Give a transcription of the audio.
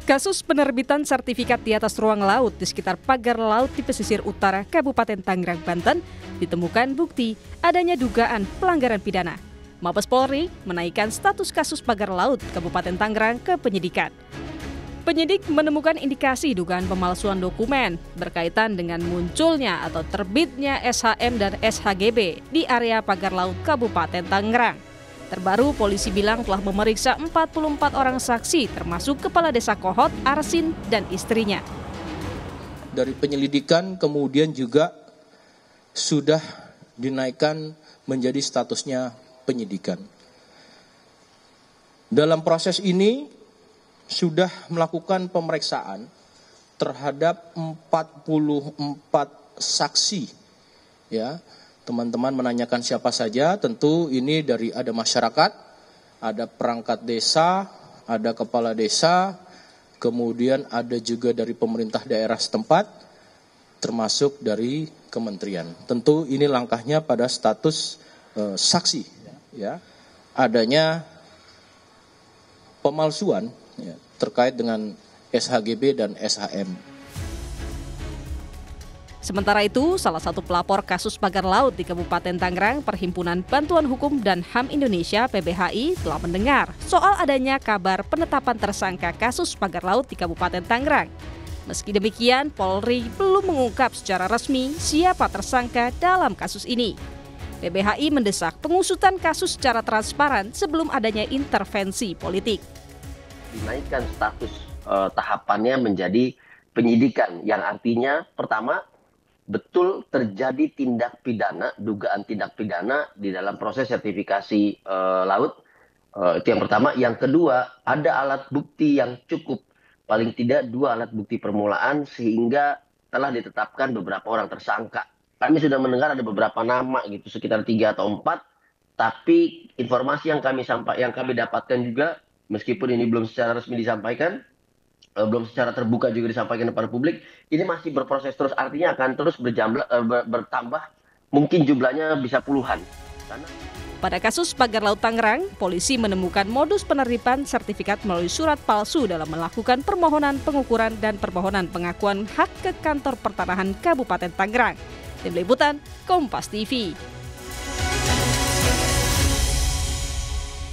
Kasus penerbitan sertifikat di atas ruang laut di sekitar pagar laut di pesisir utara Kabupaten Tangerang, Banten ditemukan bukti adanya dugaan pelanggaran pidana. Mabes Polri menaikkan status kasus pagar laut Kabupaten Tangerang ke penyidikan. Penyidik menemukan indikasi dugaan pemalsuan dokumen berkaitan dengan munculnya atau terbitnya SHM dan SHGB di area pagar laut Kabupaten Tangerang. Terbaru, polisi bilang telah memeriksa 44 orang saksi termasuk Kepala Desa Kohot, Arsin, dan istrinya. Dari penyelidikan kemudian juga sudah dinaikkan menjadi statusnya penyidikan. Dalam proses ini sudah melakukan pemeriksaan terhadap 44 saksi, ya. Teman-teman menanyakan siapa saja, tentu ini dari ada masyarakat, ada perangkat desa, ada kepala desa, kemudian ada juga dari pemerintah daerah setempat, termasuk dari kementerian. Tentu ini langkahnya pada status saksi, ya, adanya pemalsuan ya, terkait dengan SHGB dan SHM. Sementara itu, salah satu pelapor kasus pagar laut di Kabupaten Tangerang, Perhimpunan Bantuan Hukum dan HAM Indonesia (PBHI) telah mendengar soal adanya kabar penetapan tersangka kasus pagar laut di Kabupaten Tangerang. Meski demikian, Polri belum mengungkap secara resmi siapa tersangka dalam kasus ini. PBHI mendesak pengusutan kasus secara transparan sebelum adanya intervensi politik. Dinaikkan status tahapannya menjadi penyidikan, yang artinya pertama, betul terjadi tindak pidana, dugaan tindak pidana di dalam proses sertifikasi laut. Itu yang pertama. Yang kedua, ada alat bukti yang cukup. Paling tidak 2 alat bukti permulaan sehingga telah ditetapkan beberapa orang tersangka. Kami sudah mendengar ada beberapa nama gitu, sekitar 3 atau 4. Tapi informasi yang kami dapatkan juga, meskipun ini belum secara resmi disampaikan, belum secara terbuka juga disampaikan kepada publik, ini masih berproses terus, artinya akan terus bertambah, mungkin jumlahnya bisa puluhan. Pada kasus pagar laut Tangerang, polisi menemukan modus penerimaan sertifikat melalui surat palsu dalam melakukan permohonan pengukuran dan permohonan pengakuan hak ke Kantor Pertanahan Kabupaten Tangerang. Tim Liputan, Kompas TV.